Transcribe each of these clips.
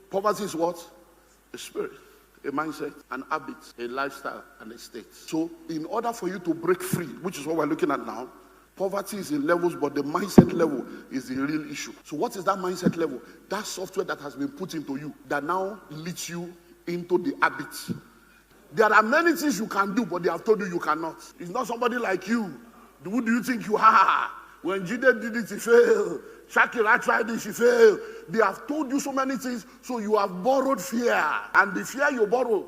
Poverty is what? A spirit, a mindset, an habit, a lifestyle, and a state. So in order for you to break free, which is what we're looking at now, poverty is in levels, but the mindset level is the real issue. So what is that mindset level? That software that has been put into you that now leads you into the habits. There are many things you can do, but they have told you you cannot. It's not somebody like you. Who do you think you are? When Jide did it, he failed. Shakira tried this, he failed. They have told you so many things, so you have borrowed fear. And the fear you borrow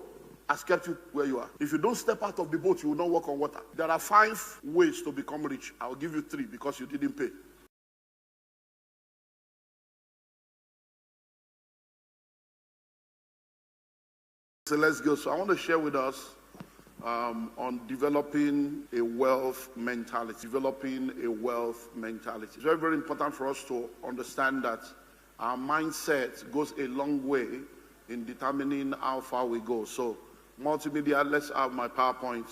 has kept you where you are. If you don't step out of the boat, you will not walk on water. There are 5 ways to become rich. I'll give you 3 because you didn't pay. So let's go. So I want to share with us on developing a wealth mentality. Developing a wealth mentality. It's very, very important for us to understand that our mindset goes a long way in determining how far we go. So multimedia, let's have my PowerPoint.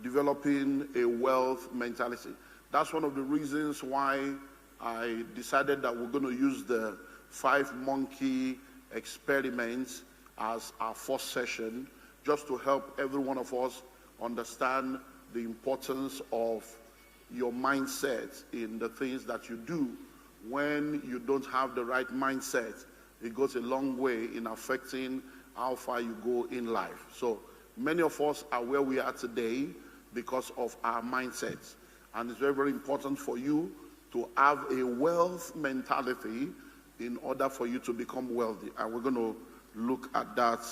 Developing a wealth mentality. That's one of the reasons why I decided that we're going to use the 5 monkey experiments as our first session, just to help every one of us understand the importance of your mindset in the things that you do. When you don't have the right mindset, it goes a long way in affecting how far you go in life. So many of us are where we are today because of our mindsets. And it's very, very important for you to have a wealth mentality in order for you to become wealthy. And we're going to look at that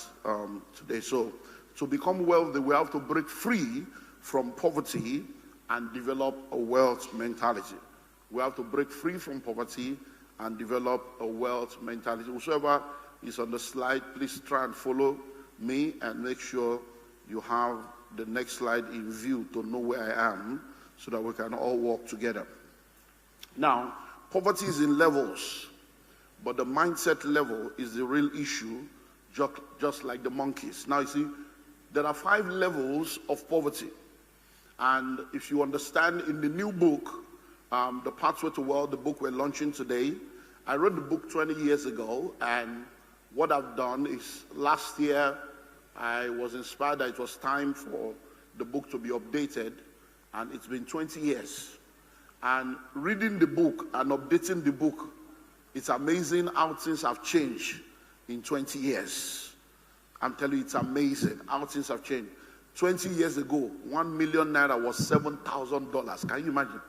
today. So to become wealthy, we have to break free from poverty and develop a wealth mentality. We have to break free from poverty and develop a wealth mentality. Whoever is on the slide, please try and follow me and make sure you have the next slide in view to know where I am so that we can all walk together. Now, poverty is in levels, but the mindset level is the real issue, just like the monkeys. Now, you see, there are 5 levels of poverty. And if you understand in the new book, The Pathway to Wealth, the book we're launching today, I wrote the book 20 years ago, and what I've done is last year I was inspired that it was time for the book to be updated, and it's been 20 years. And reading the book and updating the book, it's amazing how things have changed in 20 years. I'm telling you, it's amazing how things have changed. 20 years ago, 1 million naira was $7,000. Can you imagine?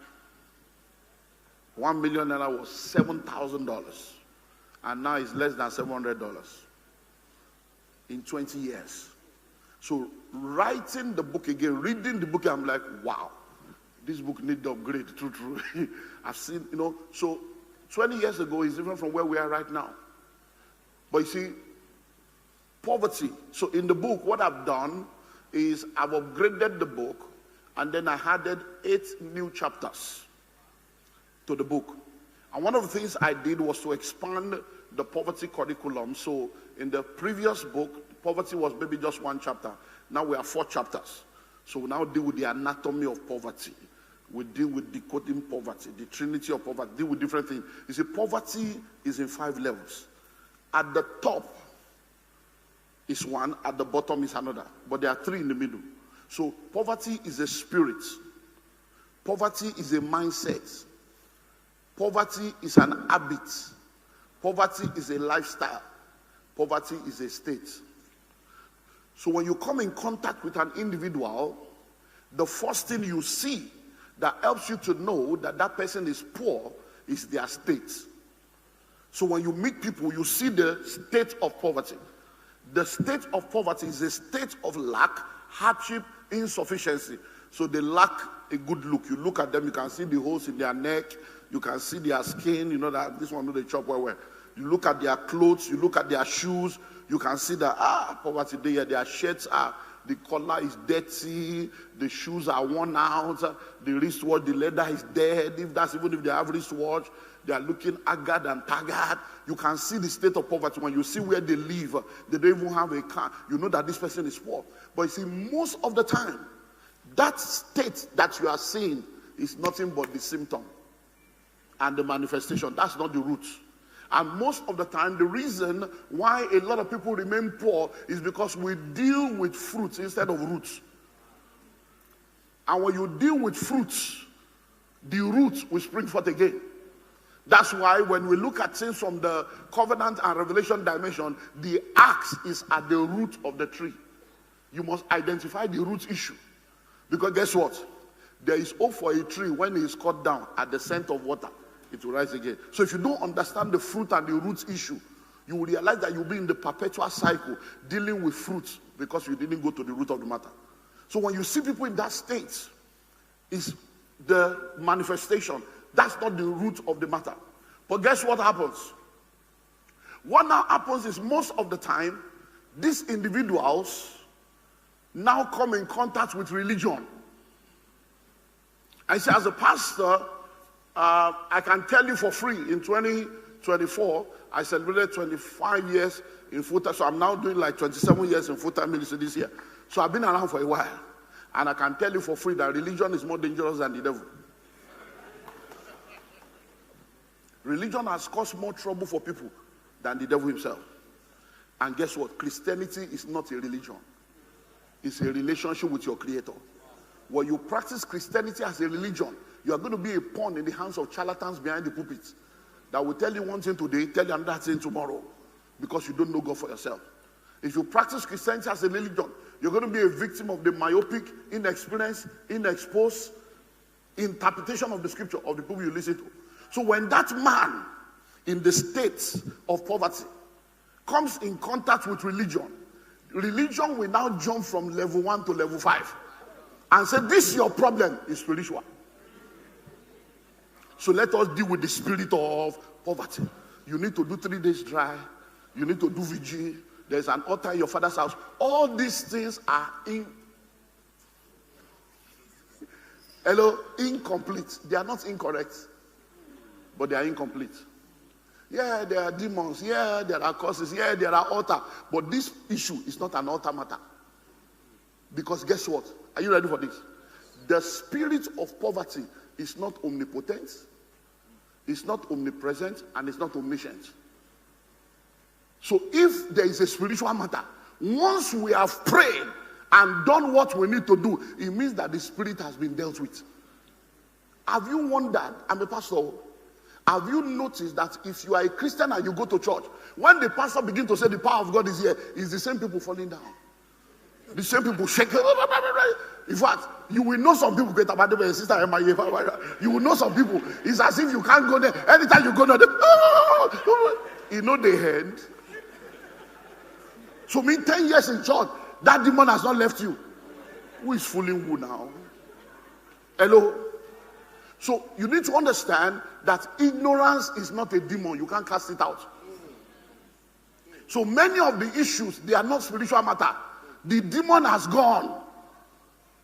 1 million naira was $7,000. And now it's less than $700 in 20 years. So writing the book again, reading the book, I'm like, wow, this book needs to upgrade, true. I've seen, so 20 years ago is different from where we are right now. But you see, poverty. So in the book, what I've done is I've upgraded the book, and then I added 8 new chapters to the book. And one of the things I did was to expand the poverty curriculum. So in the previous book, poverty was maybe just 1 chapter. Now we have 4 chapters. So we now deal with the anatomy of poverty. We deal with decoding poverty, the trinity of poverty, deal with different things. You see, poverty is in 5 levels. At the top is one, at the bottom is another. But there are 3 in the middle. So poverty is a spirit. Poverty is a mindset. Poverty is an habit. Poverty is a lifestyle. Poverty is a state. So when you come in contact with an individual, the first thing you see that helps you to know that that person is poor is their state. So when you meet people, you see the state of poverty. The state of poverty is a state of lack, hardship, insufficiency. So they lack a good look. You look at them, you can see the holes in their neck, you can see their skin, you know that this one, they chop well. You look at their clothes, you look at their shoes, you can see that, poverty there, their shirts are, the collar is dirty, the shoes are worn out, the wristwatch, the leather is dead. Even if they have wristwatch, they are looking haggard and tagged. You can see the state of poverty. When you see where they live, they don't even have a car. You know that this person is poor. But you see, most of the time, that state that you are seeing is nothing but the symptom and the manifestation. That's not the root. And most of the time, the reason why a lot of people remain poor is because we deal with fruits instead of roots. And when you deal with fruits, the roots will spring forth again. That's why when we look at things from the covenant and revelation dimension, the axe is at the root of the tree. You must identify the root issue. Because guess what? There is hope for a tree when it is cut down at the scent of water. It will rise again. So if you don't understand the fruit and the root issue, you will realize that you'll be in the perpetual cycle dealing with fruits because you didn't go to the root of the matter. So when you see people in that state, it's the manifestation. That's not the root of the matter. But guess what happens? What now happens is most of the time, these individuals now come in contact with religion. I say, as a pastor, I can tell you for free, in 2024, I celebrated 25 years in full-time. So I'm now doing like 27 years in full-time ministry this year. So I've been around for a while. And I can tell you for free that religion is more dangerous than the devil. Religion has caused more trouble for people than the devil himself. And guess what? Christianity is not a religion. It's a relationship with your Creator. When you practice Christianity as a religion, you are going to be a pawn in the hands of charlatans behind the pulpit that will tell you one thing today, tell you another thing tomorrow, because you don't know God for yourself. If you practice Christianity as a religion, you're going to be a victim of the myopic, inexperienced, inexposed interpretation of the scripture of the people you listen to. So when that man in the state of poverty comes in contact with religion, religion will now jump from level 1 to level 5 and say, this your problem is spiritual. So let us deal with the spirit of poverty. You need to do 3 days dry. You need to do vigil. There's an altar in your father's house. All these things are incomplete. They are not incorrect, but they are incomplete. Yeah, there are demons. Yeah, there are curses. Yeah, there are altars. But this issue is not an altar matter. Because guess what? Are you ready for this? The spirit of poverty is not omnipotent, it's not omnipresent, and it's not omniscient. So if there is a spiritual matter, once we have prayed and done what we need to do, it means that the spirit has been dealt with. Have you wondered? I'm a pastor. Have you noticed that if you are a Christian and you go to church, when the pastor begins to say the power of God is here, it's the same people falling down. The same people shaking. In fact, you will know some people get about the sister Emma. You will know some people. It's as if you can't go there. Anytime you go there, you know the end. So me 10 years in church, that demon has not left you. Who is fooling who now? Hello? So you need to understand that ignorance is not a demon. You can't cast it out. So many of the issues, they are not spiritual matter. The demon has gone.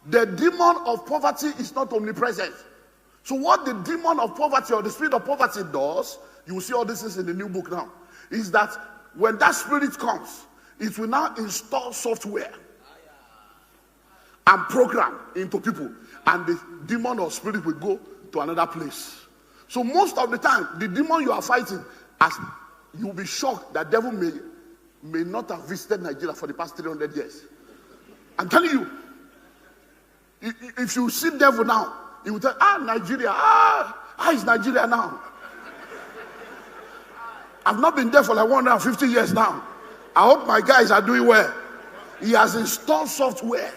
The demon of poverty is not omnipresent. So what the demon of poverty or the spirit of poverty does, you will see all this is in the new book now, is that when that spirit comes, it will now install software and program into people, and the demon or spirit will go to another place. So most of the time, the demon you are fighting, as you'll be shocked that devil may not have visited Nigeria for the past 300 years. I'm telling you, if you see devil now, he will tell, Nigeria, how is Nigeria now? I've not been there for like 150 years now. I hope my guys are doing well. He has installed software.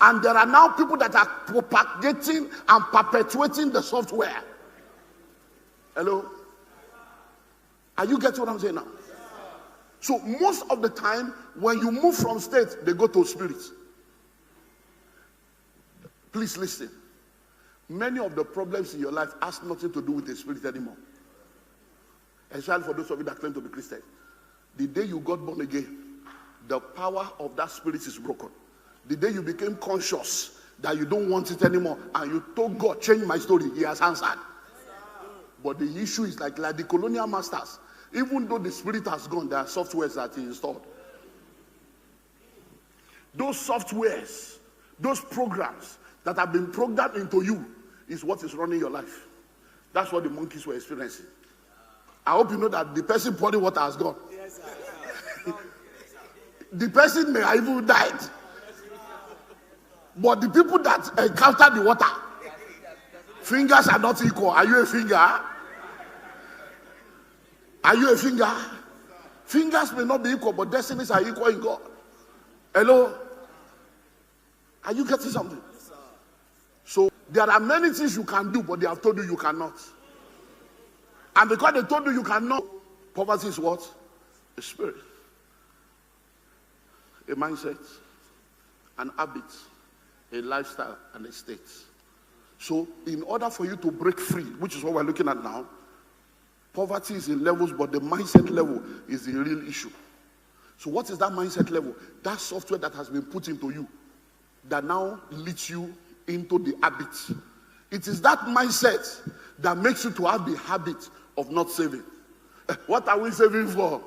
And there are now people that are propagating and perpetuating the software. Hello? Are you getting what I'm saying now? So most of the time, when you move from state, they go to spirit. Please listen. Many of the problems in your life has nothing to do with the spirit anymore. Especially for those of you that claim to be Christian. The day you got born again, the power of that spirit is broken. The day you became conscious that you don't want it anymore, and you told God, change my story, he has answered. But the issue is like the colonial masters. Even though the spirit has gone, there are softwares that he installed. Those softwares, those programs that have been programmed into you is what is running your life. That's what the monkeys were experiencing. I hope you know that the person pouring water has gone. The person may have even died. But the people that encounter the water, fingers are not equal. Are you a finger? Are you a finger? Fingers may not be equal, but destinies are equal in God. Hello? Are you getting something? So there are many things you can do, but they have told you you cannot. And because they told you cannot, poverty is what? A spirit, a mindset, an habit, a lifestyle, and a state. So in order for you to break free, which is what we're looking at now, poverty is in levels, but the mindset level is the real issue. So what is that mindset level? That software that has been put into you that now leads you into the habit. It is that mindset that makes you to have the habit of not saving. What are we saving for?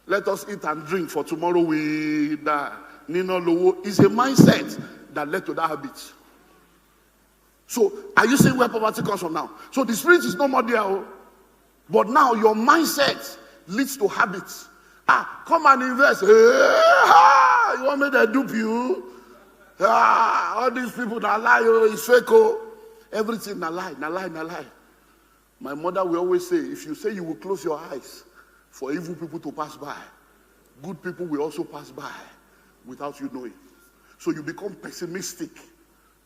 Let us eat and drink, for tomorrow we die. Nino Lowo is a mindset that led to that habit. So, are you seeing where poverty comes from now? So, the spirit is no more there. But now, your mindset leads to habits. Come and invest. You want me to dupe you? All these people that lie, it's fake. Everything, na lie. My mother will always say, if you say you will close your eyes for evil people to pass by, good people will also pass by without you knowing. So you become pessimistic.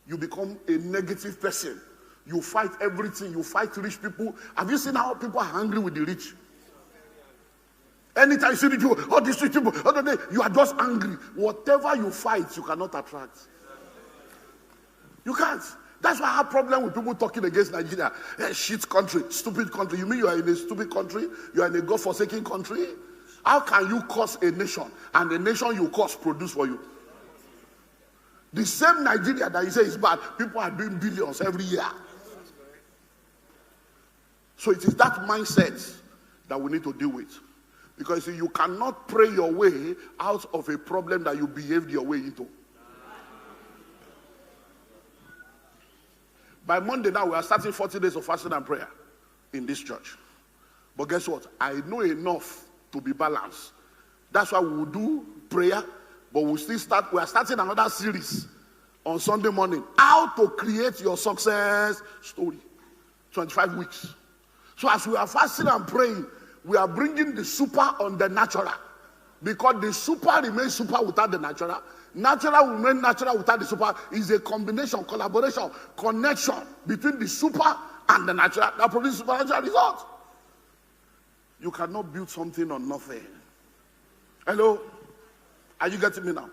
You become a negative person. You fight everything. You fight rich people. Have you seen how people are angry with the rich? Anytime you see the people, all these rich people, you are just angry. Whatever you fight, you cannot attract. You can't. That's why I have problem with people talking against Nigeria. Shit country, stupid country. You mean you are in a stupid country? You are in a God-forsaken country? How can you curse a nation and the nation you curse produce for you? The same Nigeria that you say is bad, people are doing billions every year. So it is that mindset that we need to deal with. Because you cannot pray your way out of a problem that you behaved your way into. By Monday now, we are starting 40 days of fasting and prayer in this church. But guess what? I know enough to be balanced. That's why we will do prayer, but we are starting another series on Sunday morning. How to create your success story. 25 weeks. So as we are fasting and praying, we are bringing the super on the natural. Because the super remains super without the natural. Natural will remain natural without the super. Is a combination, collaboration, connection between the super and the natural that produces supernatural results. You cannot build something on nothing. Hello? Are you getting me now?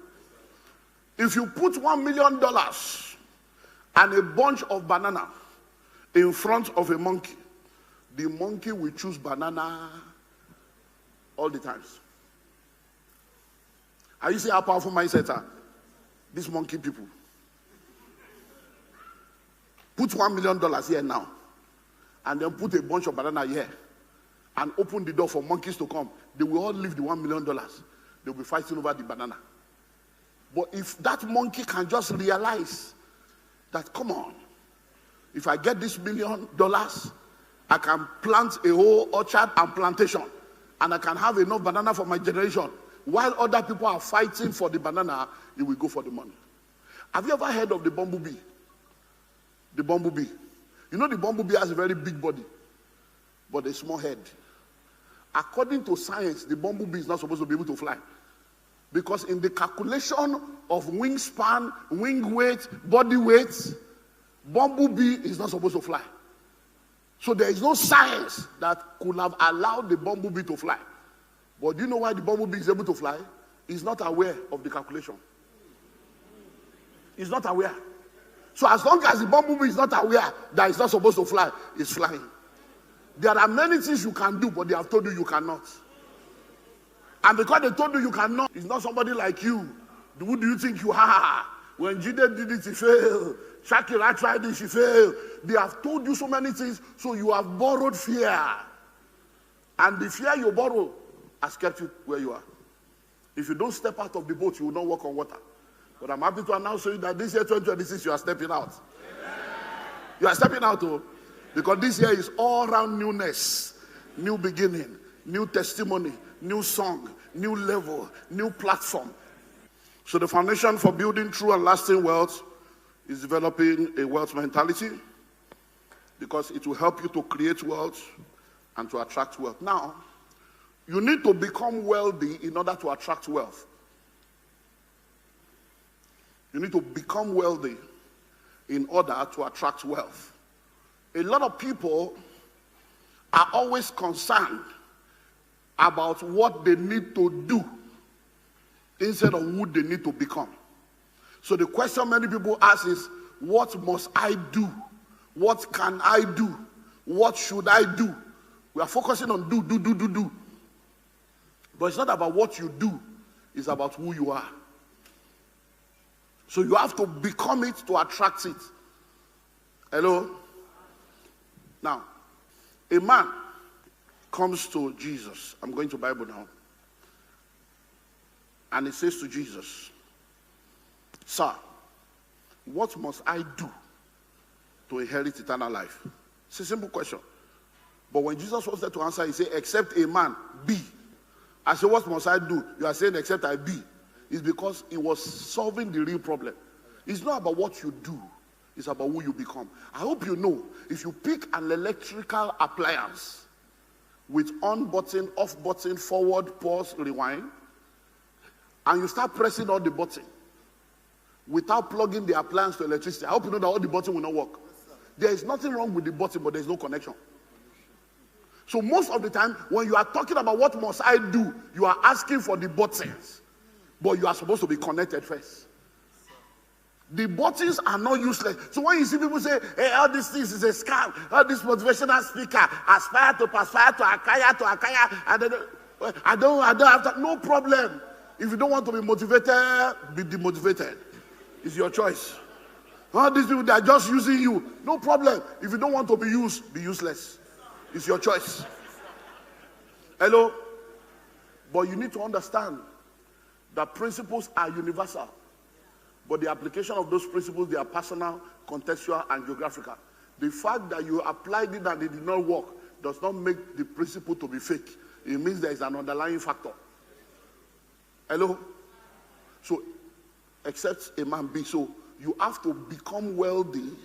If you put $1 million and a bunch of banana in front of a monkey, the monkey will choose banana all the times. Are you seeing how powerful mindsets are? These monkey people. Put $1 million here now, and then put a bunch of banana here, and open the door for monkeys to come. They will all leave the $1 million. They will be fighting over the banana. But if that monkey can just realize that, come on, if I get this $1 million, I can plant a whole orchard and plantation, and I can have enough banana for my generation. While other people are fighting for the banana, you will go for the money. Have you ever heard of the bumblebee? The bumblebee. You know the bumblebee has a very big body, but a small head. According to science, the bumblebee is not supposed to be able to fly. Because in the calculation of wingspan, wing weight, body weight, bumblebee is not supposed to fly. So there is no science that could have allowed the bumblebee to fly. But do you know why the bumblebee is able to fly? He's not aware of the calculation. He's not aware. So as long as the bumblebee is not aware that it's not supposed to fly, it's flying. There are many things you can do, but they have told you cannot. And because they told you cannot, it's not somebody like you. Who do you think you are? When Jide did it, he failed. Shakira tried it, she failed. They have told you so many things, so you have borrowed fear. And the fear you borrow has kept you where you are. If you don't step out of the boat, you will not walk on water. But I'm happy to announce to you that this year, 2026, you are stepping out. Amen. You are stepping out, because this year is all-round newness. new beginning, new testimony, new song, new level, new platform. So the foundation for building true and lasting wealth is developing a wealth mentality, because it will help you to create wealth and to attract wealth. Now, you need to become wealthy in order to attract wealth. You need to become wealthy in order to attract wealth. A lot of people are always concerned about what they need to do instead of who they need to become. So the question many people ask is, what must I do? What can I do? What should I do? We are focusing on do. But it's not about what you do, it's about who you are. So you have to become it to attract it. Hello? Now, a man comes to Jesus. I'm going to Bible now. And he says to Jesus, "Sir, what must I do to inherit eternal life?" It's a simple question. But when Jesus was there to answer, he said, "Except a man be." I said, "What must I do?" You are saying, "Except I be." It's because he was solving the real problem. It's not about what you do. It's about who you become. I hope you know, if you pick an electrical appliance with on button, off button, forward, pause, rewind, and you start pressing all the button without plugging the appliance to electricity, I hope you know that all the button will not work. There is nothing wrong with the button, but there is no connection. So most of the time, when you are talking about what must I do, you are asking for the buttons, but you are supposed to be connected first. The buttons are not useless. So when you see people say, "Hey, all these things is a scam," all this motivational speaker, aspire to Akaya, and then, I don't have to, no problem. If you don't want to be motivated, be demotivated. It's your choice. All these people, they are just using you. No problem. If you don't want to be used, be useless. It's your choice. Hello? But you need to understand that principles are universal. But the application of those principles, they are personal, contextual, and geographical. The fact that you applied it and it did not work does not make the principle to be fake. It means there is an underlying factor. Hello? So, except a man be. So, you have to become wealthy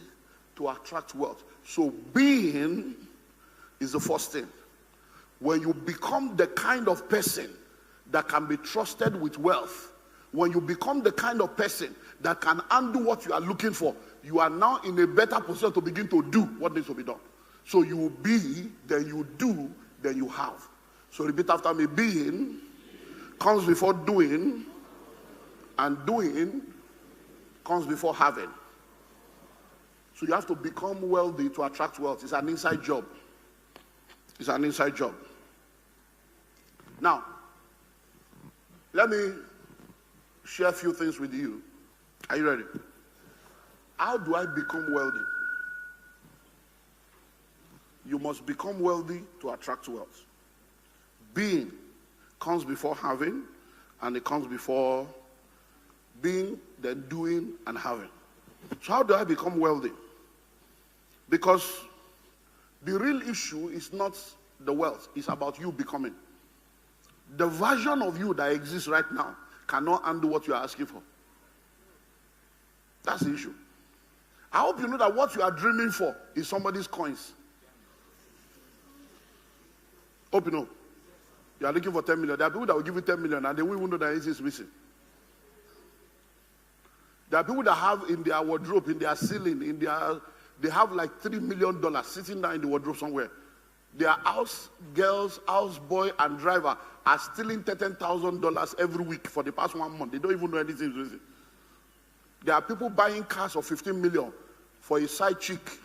to attract wealth. So, being is the first thing. When you become the kind of person that can be trusted with wealth, when you become the kind of person that can undo what you are looking for, you are now in a better position to begin to do what needs to be done. So you will be, then you do, then you have. So repeat after me. Being comes before doing, and doing comes before having. So you have to become wealthy to attract wealth. It's an inside job. It's an inside job. Now, let me share a few things with you. Are you ready? How do I become wealthy? You must become wealthy to attract wealth. Being comes before having, and it comes before being, then doing, and having. So how do I become wealthy? Because the real issue is not the wealth, it's about you becoming. The version of you that exists right now cannot undo what you are asking for. That's the issue. I hope you know that what you are dreaming for is somebody's coins. Hope you know. You are looking for 10 million. There are people that will give you 10 million and they won't even know that anything is missing. There are people that have in their wardrobe, in their ceiling, they have like $3 million sitting down in the wardrobe somewhere. Their house girls, house boy, and driver are stealing $13,000 every week for the past 1 month. They don't even know anything is missing. There are people buying cars of 15 million for a side chick.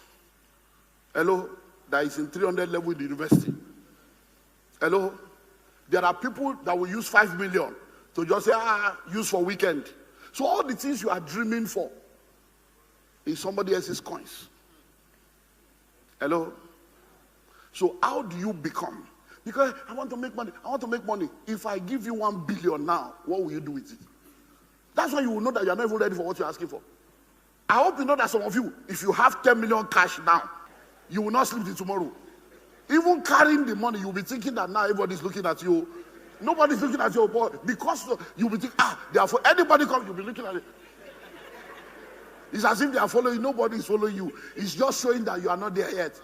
Hello? That is in 300 level in the university. Hello? There are people that will use 5 million to just say, use for weekend. So all the things you are dreaming for is somebody else's coins. Hello? So how do you become? Because I want to make money. I want to make money. If I give you 1 billion now, what will you do with it? That's why you will know that you are not even ready for what you're asking for. I hope you know that some of you, if you have 10 million cash now, you will not sleep till tomorrow. Even carrying the money, you'll be thinking that now everybody's looking at you. Nobody's looking at you, but because you'll be thinking, therefore anybody come, you'll be looking at it. It's as if they are following you. Nobody is following you. It's just showing that you are not there yet.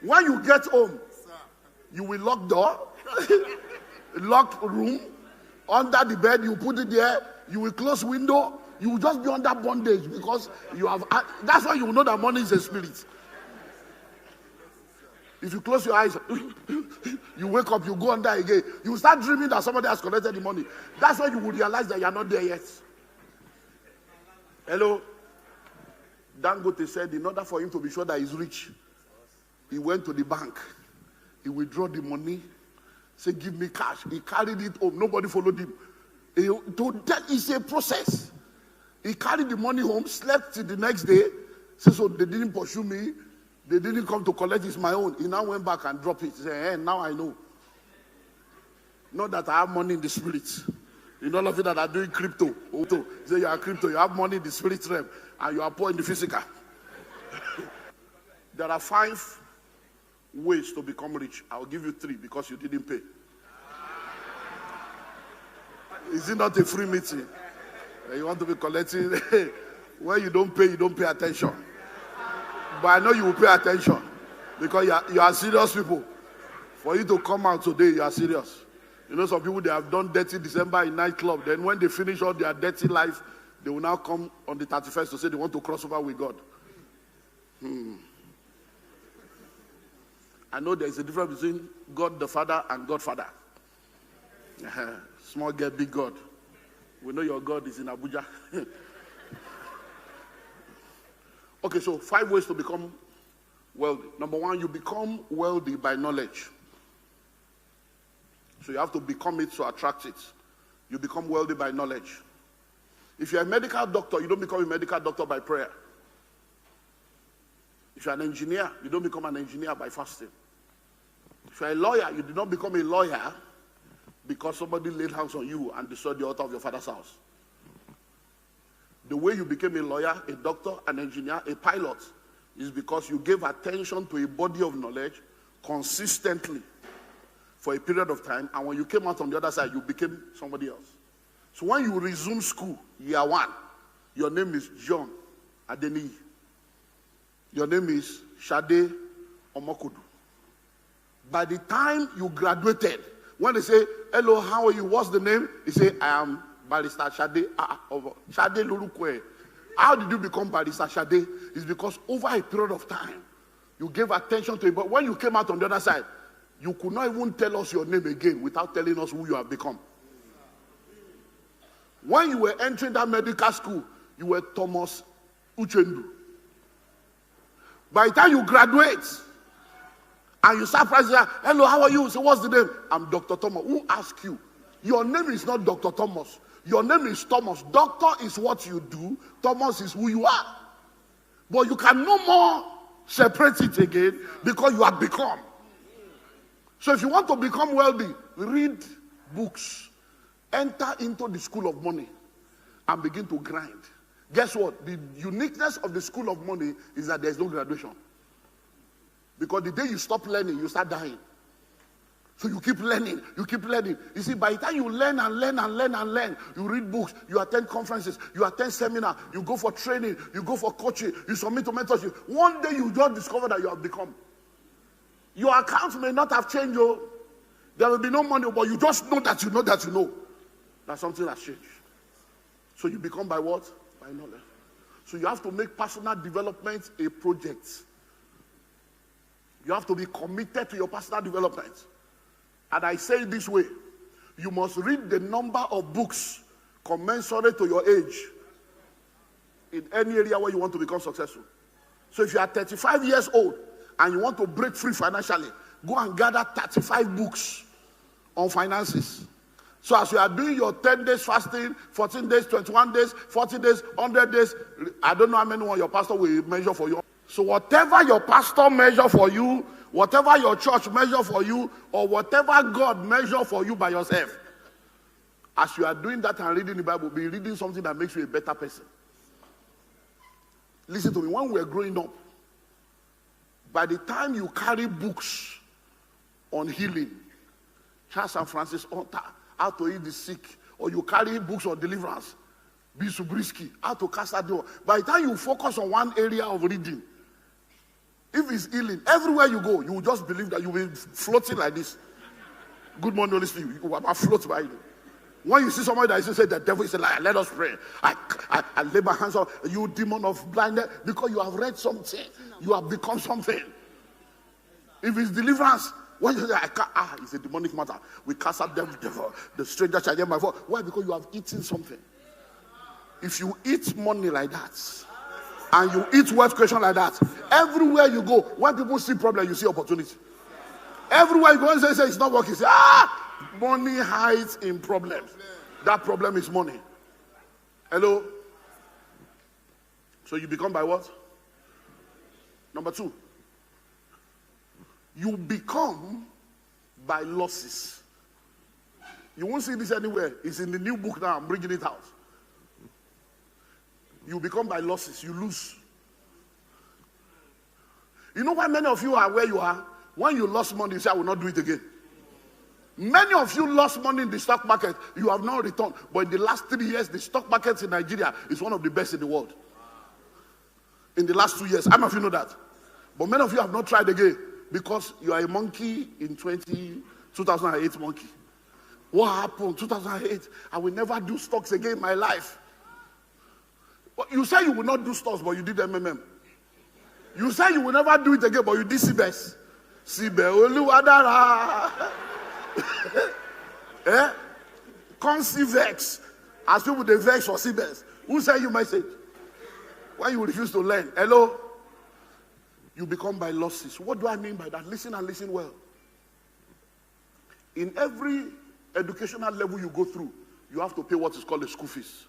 When you get home, you will lock door, lock room, under the bed, you put it there, you will close window, you will just be under bondage because you have, that's why you will know that money is a spirit. If you close your eyes, you wake up, you go under again, you will start dreaming that somebody has collected the money. That's why you will realize that you are not there yet. Hello? Dangote said in order for him to be sure that he's rich, he went to the bank, he withdrew the money, said, give me cash. He carried it home. Nobody followed him. It's a process. He carried the money home, slept till the next day, said, so they didn't pursue me, they didn't come to collect it, it's my own. He now went back and dropped it. He said, hey, now I know. Not that I have money in the spirit. You know, all of you that are doing crypto. He said, you are crypto, you have money in the spirit realm, and you are poor in the physical. There are 5 ways to become rich. I'll give you 3 because you didn't pay. Is it not a free meeting? You want to be collecting? When you don't pay attention. But I know you will pay attention because you are serious people. For you to come out today, you are serious. You know, some people, they have done dirty December in nightclub. Then when they finish all their dirty life, they will now come on the 31st to say they want to cross over with God. I know there's a difference between God the Father and Godfather. Small girl, big God. We know your God is in Abuja. Okay, so 5 ways to become wealthy. Number 1, you become wealthy by knowledge. So you have to become it to attract it. You become wealthy by knowledge. If you're a medical doctor, you don't become a medical doctor by prayer. If you're an engineer, you don't become an engineer by fasting. If you're a lawyer, you did not become a lawyer because somebody laid hands on you and destroyed the altar of your father's house. The way you became a lawyer, a doctor, an engineer, a pilot is because you gave attention to a body of knowledge consistently for a period of time, and when you came out on the other side, you became somebody else. So when you resume school, year 1, your name is John Adeniyi. Your name is Shade Omokudu. By the time you graduated, when they say, hello, how are you? What's the name? You say, I am Barrister Shade. Shade Lurukwe. How did you become Barrister Shade? It's because over a period of time, you gave attention to it. But when you came out on the other side, you could not even tell us your name again without telling us who you have become. When you were entering that medical school, you were Thomas Uchendu. By the time you graduate, and you start pressing, hello, how are you? So what's the name? I'm Dr. Thomas. Who asked you? Your name is not Dr. Thomas. Your name is Thomas. Doctor is what you do. Thomas is who you are. But you can no more separate it again because you have become. So if you want to become wealthy, read books. Enter into the school of money and begin to grind. Guess what? The uniqueness of the school of money is that there's no graduation. Because the day you stop learning, you start dying. So you keep learning, you keep learning. You see, by the time you learn and learn and learn and learn, you read books, you attend conferences, you attend seminars, you go for training, you go for coaching, you submit to mentorship. One day you just discover that you have become. Your account may not have changed, there will be no money, but you just know that you know that you know that something has changed. So you become by what? By knowledge. So you have to make personal development a project. You have to be committed to your personal development. And I say it this way, you must read the number of books commensurate to your age in any area where you want to become successful. So if you are 35 years old and you want to break free financially, go and gather 35 books on finances. So as you are doing your 10 days fasting, 14 days, 21 days, 40 days, 100 days, I don't know how many one your pastor will measure for you. So whatever your pastor measure for you, whatever your church measure for you, or whatever God measure for you by yourself, as you are doing that and reading the Bible, be reading something that makes you a better person. Listen to me, when we were growing up, by the time you carry books on healing. Charles St. Francis Altar, how to heal the sick. Or you carry books on deliverance. Be Subrisky, how to cast out devil. By the time you focus on one area of reading, if it's healing, everywhere you go, you will just believe that you will be floating like this. Good morning, Holy Spirit. You will float by you. When you see somebody that is saying the devil is a liar, let us pray. I lay my hands on you, demon of blindness, because you have read something. You have become something. If it's deliverance, when you say, it's a demonic matter. We cast out devil. The stranger shall hear my voice. Why? Because you have eaten something. If you eat money like that, and you eat wealth creation like that, everywhere you go, when people see problem, you see opportunity. Everywhere you go and say it's not working, say, money hides in problems. That problem is money. Hello? So you become by what? Number 2. You become by losses. You won't see this anywhere. It's in the new book now. I'm bringing it out. You become by losses. You lose. You know why many of you are where you are? When you lost money, you say, I will not do it again. Many of you lost money in the stock market. You have not returned. But in the last 3 years, the stock market in Nigeria is one of the best in the world. In the last 2 years. How many of you know that? But many of you have not tried again because you are a monkey in 2008 monkey. What happened? 2008, I will never do stocks again in my life. But you say you will not do stocks, but you did MMM. You say you will never do it again, but you did CBES. CBES. Eh? Vex. As people they vex for CBES. Who sent you message? When you refuse to learn. Hello? You become by losses. What do I mean by that? Listen and listen well. In every educational level you go through, you have to pay what is called a school fees.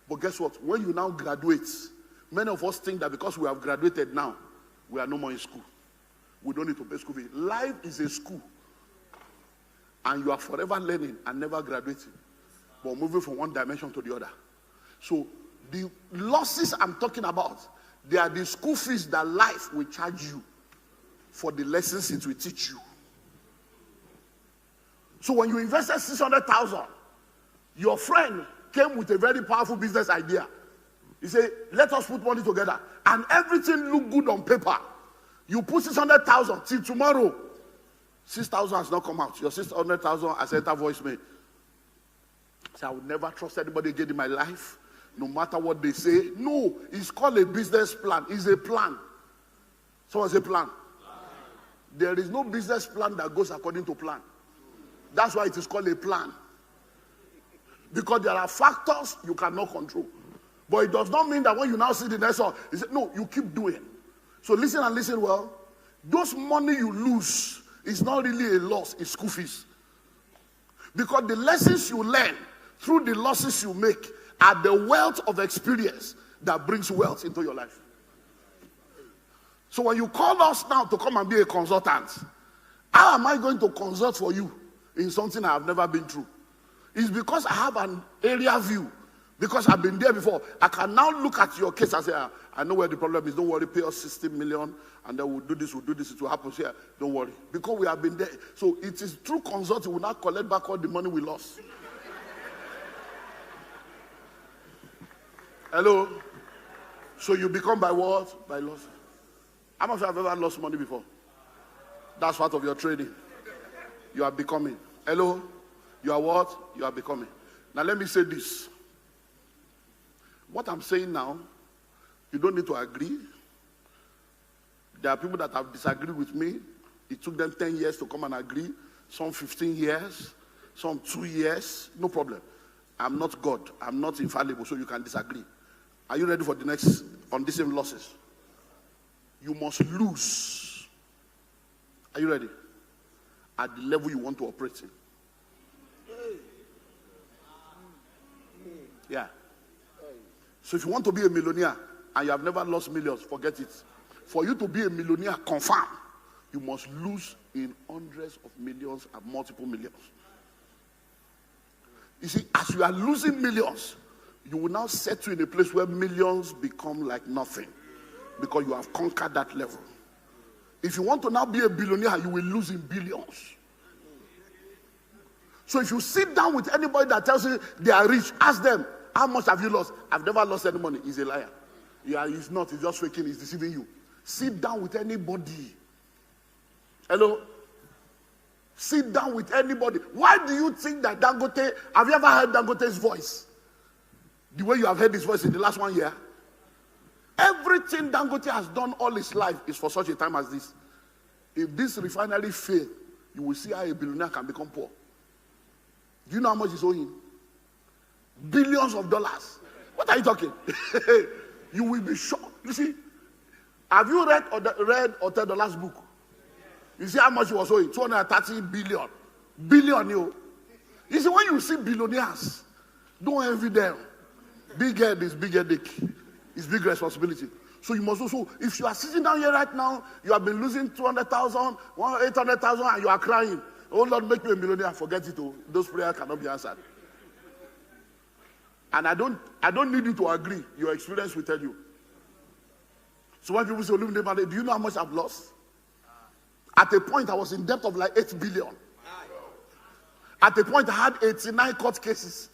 But guess what? When you now graduate, many of us think that because we have graduated now, we are no more in school. We don't need to pay school fees. Life is a school. And you are forever learning and never graduating. But moving from one dimension to the other. So the losses I'm talking about, they are the school fees that life will charge you for the lessons it will teach you. So when you invested 600,000, your friend came with a very powerful business idea. He said, let us put money together. And everything looked good on paper. You put 600,000 till tomorrow. 6,000 has not come out. Your 600,000 has entered voicemail. So I would never trust anybody again in my life, no matter what they say. No, it's called a business plan. It's a plan. Someone say plan. There is no business plan that goes according to plan. That's why it is called a plan. Because there are factors you cannot control. But it does not mean that when you now see the next one, you say, no, you keep doing. So listen and listen well. Those money you lose is not really a loss, it's school fees. Because the lessons you learn through the losses you make are the wealth of experience that brings wealth into your life. So when you call us now to come and be a consultant, how am I going to consult for you in something I have never been through? It's because I have an area view. Because I've been there before. I can now look at your case and say, I know where the problem is. Don't worry, pay us 60 million and then we'll do this, it will happen here. Don't worry. Because we have been there. So it is through consulting, we'll now collect back all the money we lost. Hello? So you become by what? By loss. How much have you ever lost money before? That's part of your training. You are becoming. Hello? You are what? You are becoming. Now let me say this. What I'm saying now, you don't need to agree. There are people that have disagreed with me. It took them 10 years to come and agree. Some 15 years. Some 2 years. No problem. I'm not God. I'm not infallible, so you can disagree. Are you ready for the next, on the same losses? You must lose. Are you ready? At the level you want to operate in. Yeah. So if you want to be a millionaire and you have never lost millions, forget it. For you to be a millionaire, confirm, you must lose in hundreds of millions and multiple millions. You see, as you are losing millions, you will now settle in a place where millions become like nothing because you have conquered that level. If you want to now be a billionaire, you will lose in billions. So if you sit down with anybody that tells you they are rich, ask them, how much have you lost? I've never lost any money. He's a liar. Yeah, he's not. He's just faking. He's deceiving you. Sit down with anybody. Hello? Sit down with anybody. Why do you think that Dangote, have you ever heard Dangote's voice? The way you have heard his voice in the last 1 year? Everything Dangote has done all his life is for such a time as this. If this refinery fails, you will see how a billionaire can become poor. Do you know how much he's owing? Billions of dollars. What are you talking? You will be shocked. You see, have you read the last book? You see how much he was owing? 230 billion. Billion, you. You see, when you see billionaires, don't envy them. Big head is big headache. It's big responsibility. So you must also, if you are sitting down here right now, you have been losing 200,000, 800,000, and you are crying. Oh Lord, make me a millionaire. Forget it. Oh. Those prayers cannot be answered. And I don't need you to agree. Your experience will tell you. So when people say, Olumide Emmanuel, do you know how much I've lost? At a point, I was in debt of like 8 billion. At a point, I had 89 court cases.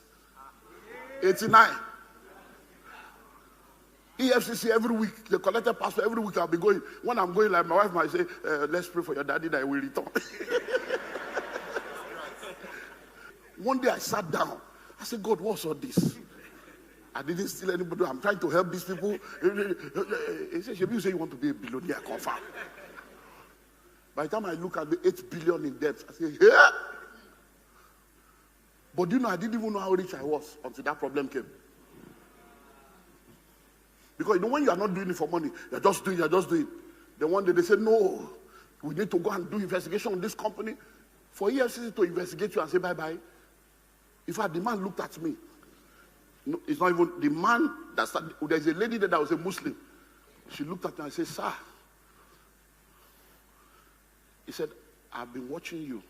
89. EFCC every week, the collected passport every week I'll be going. When I'm going, like my wife might say, let's pray for your daddy that he will return. One day I sat down. I said, God, what's all this? I didn't steal anybody. I'm trying to help these people. He said, you say you want to be a billionaire, confirm. By the time I look at the 8 billion in debt, I say, yeah. But you know, I didn't even know how rich I was until that problem came. Because you know, when you are not doing it for money, you're just doing it. Then one day they said, no, we need to go and do investigation on this company. For EFCC to investigate you and say bye-bye. In fact, the man looked at me. No, it's not even the man that started. There's a lady there that was a Muslim. She looked at me and said, sir. He said, I've been watching you.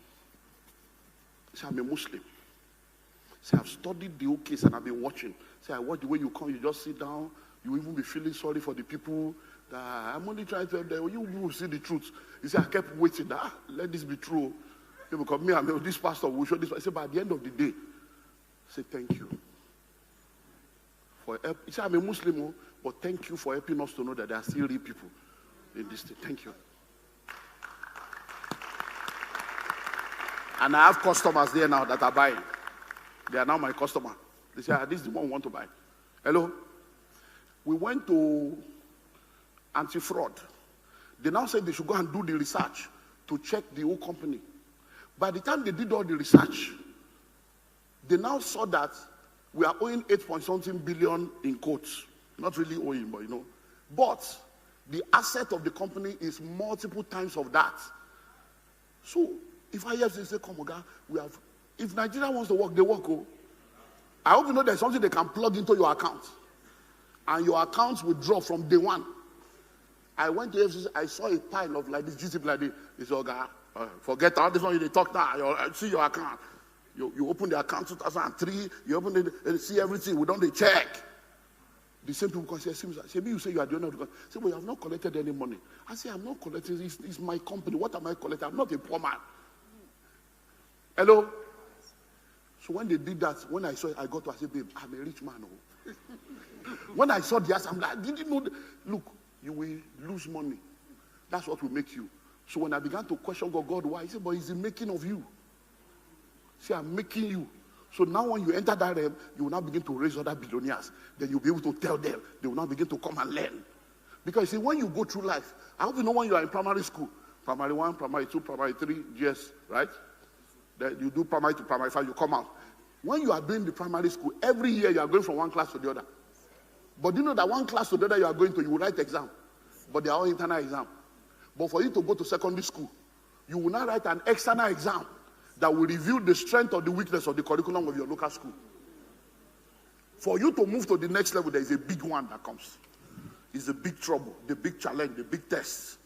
He said, I'm a Muslim. He said, I've studied the whole case and I've been watching. He said, I watch the way you come, you just sit down. You even be feeling sorry for the people. That I'm only trying to help them. You will see the truth. He said, I kept waiting. Let this be true. He will come here and this pastor will show this. I said, but at the end of the day, I said, thank you. For help. He said, I'm a Muslim, but thank you for helping us to know that there are still real people in this state. Thank you. And I have customers there now that are buying. They are now my customer. They say, this is the one we want to buy. Hello? We went to anti-fraud. They now said they should go and do the research to check the whole company. By the time they did all the research, they now saw that we are owing 8.something billion in quotes. Not really owing, but you know. But the asset of the company is multiple times of that. So if IFC say, come on, we have, if Nigeria wants to work, they work. Oh. I hope you know there's something they can plug into your account. And your accounts will drop from day one. I went to FCC, I saw a pile of like this GCP like this. He said, forget all this one, you talk now, see your account. You open the account 2003, you open it and see everything, we don't check. The same people can say, you say you are the owner of the company. Say, well, you have not collected any money. I say, I'm not collecting, it's my company. What am I collecting? I'm not a poor man. Hello? So when they did that, when I saw it, I got to, I said, babe, I'm a rich man. Oh. When I saw the ass, I'm like, I didn't know. Look, you will lose money. That's what will make you. So when I began to question God, why? He said, but it's the making of you. See, I'm making you. So now when you enter that realm, you will now begin to raise other billionaires. Then you'll be able to tell them. They will now begin to come and learn. Because you see, when you go through life, I hope you know when you are in primary school, primary 1, primary 2, primary 3, GS, right? Then you do primary to primary 5, you come out. When you are doing the primary school, every year you are going from one class to the other. But you know that one class to the other you are going to, you will write exam. But they are all internal exam. But for you to go to secondary school, you will now write an external exam that will reveal the strength or the weakness of the curriculum of your local school. For you to move to the next level, there is a big one that comes. It's the big trouble, the big challenge, the big test.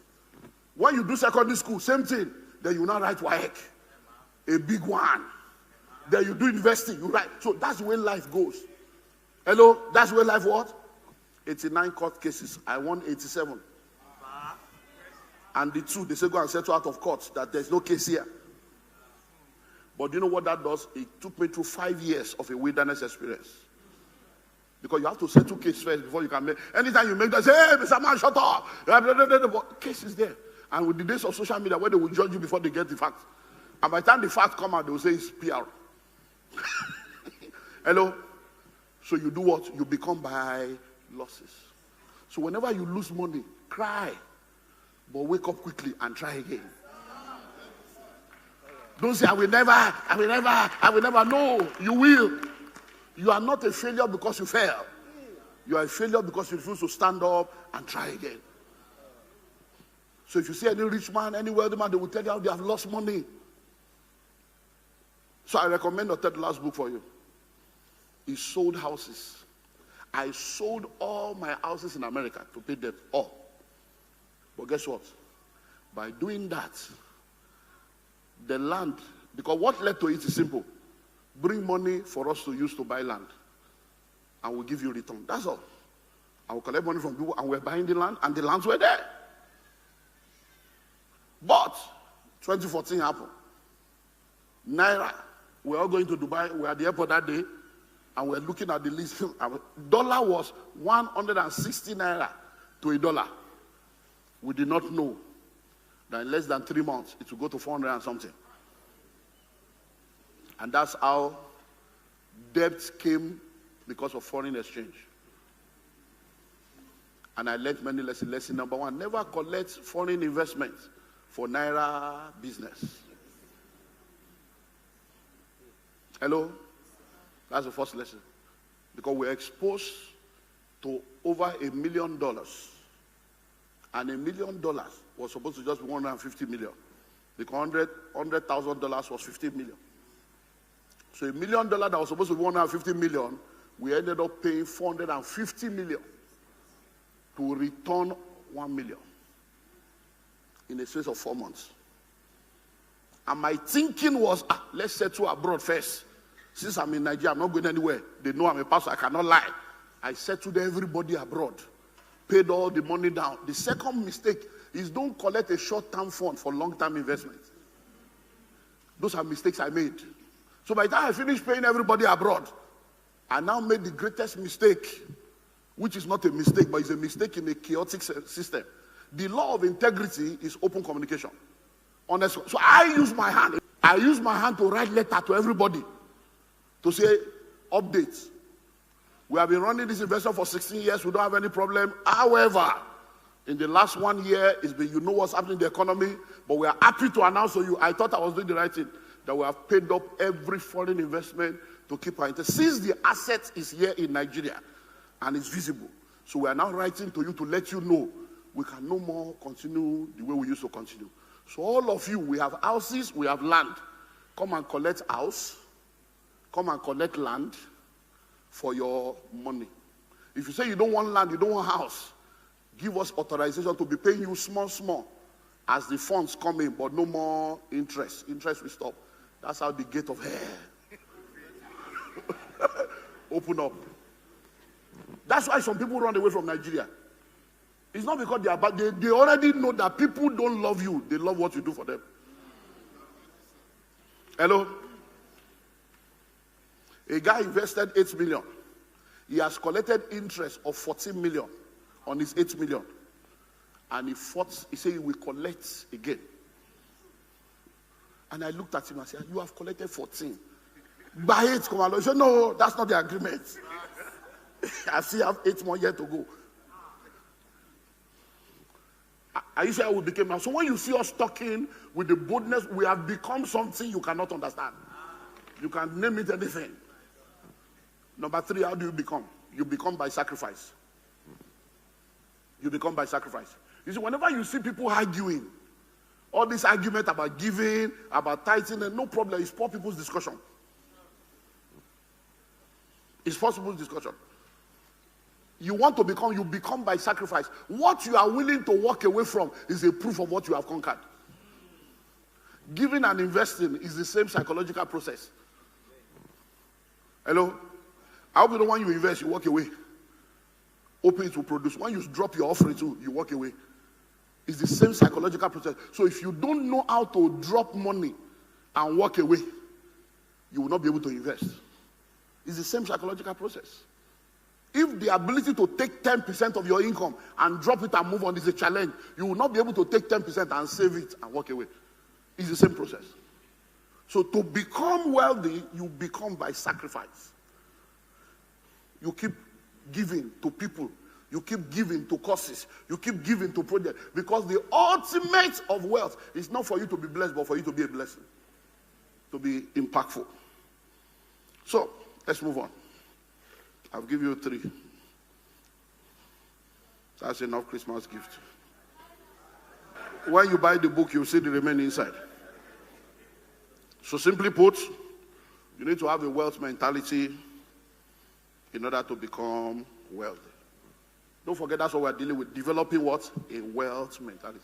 When you do secondary school, same thing. Then you now write WAEC, a big one. Then you do university, you write. So that's the way life goes. Hello? That's the way life what? 89 court cases. I won 87. And the two, they say, go and settle out of court, that there's no case here. But do you know what that does? It took me through 5 years of a wilderness experience. Because you have to settle case first before you can make. Anytime you make that, say, hey, Mr. Man, shut up. But case is there. And with the days of social media, where they will judge you before they get the facts. And by the time the facts come out, they will say it's PR. Hello? So you do what? You become by losses. So whenever you lose money, cry. But wake up quickly and try again. Don't say, I will never. No, you will. You are not a failure because you fail. You are a failure because you refuse to stand up and try again. So if you see any rich man, any wealthy man, they will tell you how they have lost money. So I recommend the third last book for you. He sold houses. I sold all my houses in America to pay debt. All. But guess what? By doing that, the land, because what led to it is simple. Bring money for us to use to buy land. And we'll give you return. That's all. I will collect money from people and we're buying the land and the lands were there. But 2014 happened. Naira. We're all going to Dubai. We're at the airport that day. And we're looking at the list. Dollar was 160 naira to $1. We did not know that in less than 3 months, it will go to 400 and something. And that's how debt came because of foreign exchange. And I learned many lessons. Lesson number one, never collect foreign investments for Naira business. Hello? That's the first lesson. Because we're exposed to over $1 million. And $1 million was supposed to just be 150 million. Because $100,000 was 50 million. So $1 million that was supposed to be 150 million, we ended up paying 450 million to return 1 million in a space of 4 months. And my thinking was, let's settle abroad first. Since I'm in Nigeria, I'm not going anywhere. They know I'm a pastor, I cannot lie. I settled everybody abroad. Paid all the money down. The second mistake is don't collect a short-term fund for long-term investment. Those are mistakes I made. So by the time I finished paying everybody abroad, I now made the greatest mistake, which is not a mistake, but it's a mistake in a chaotic system. The law of integrity is open communication. Honestly. So I use my hand. I use my hand to write letter to everybody to say, updates. We have been running this investment for 16 years. We don't have any problem. However, in the last 1 year, it's been, you know what's happening in the economy, but we are happy to announce to you, I thought I was doing the right thing, that we have paid up every foreign investment to keep our interest. Since the asset is here in Nigeria and it's visible, so we are now writing to you to let you know we can no more continue the way we used to continue. So all of you, we have houses, we have land. Come and collect house. Come and collect land for your money. If you say you don't want land, you don't want house, give us authorization to be paying you small as the funds come in, but no more interest. Interest will stop. That's how the gate of hell open up. That's why some people run away from Nigeria. It's not because they are bad. They already know that people don't love you. They love what you do for them. Hello? A guy invested 8 million. He has collected interest of 14 million on his 8 million. And he fought, he said he will collect again. And I looked at him and said, you have collected 14. By 8, come along. He said, no, that's not the agreement. I still have 8 more years to go. Are you sure how we became now? So when you see us talking with the boldness, we have become something you cannot understand. You can name it anything. Number 3, how do you become? You become by sacrifice. You become by sacrifice. You see, whenever you see people arguing, all this argument about giving, about tithing, and no problem, it's poor people's discussion. It's poor people's discussion. You want to become, you become by sacrifice. What you are willing to walk away from is a proof of what you have conquered. Giving and investing is the same psychological process. Hello? I hope you don't want you invest, you walk away. Open it to produce. When you drop your offering too, you walk away. It's the same psychological process. So if you don't know how to drop money and walk away, you will not be able to invest. It's the same psychological process. If the ability to take 10% of your income and drop it and move on is a challenge, you will not be able to take 10% and save it and walk away. It's the same process. So to become wealthy, you become by sacrifice. You keep giving to people. You keep giving to causes. You keep giving to projects. Because the ultimate of wealth is not for you to be blessed, but for you to be a blessing. To be impactful. So, let's move on. I'll give you 3. That's enough Christmas gift. When you buy the book, you'll see the remaining inside. So simply put, you need to have a wealth mentality in order to become wealthy. Don't forget, that's what we're dealing with. Developing what? A wealth mentality.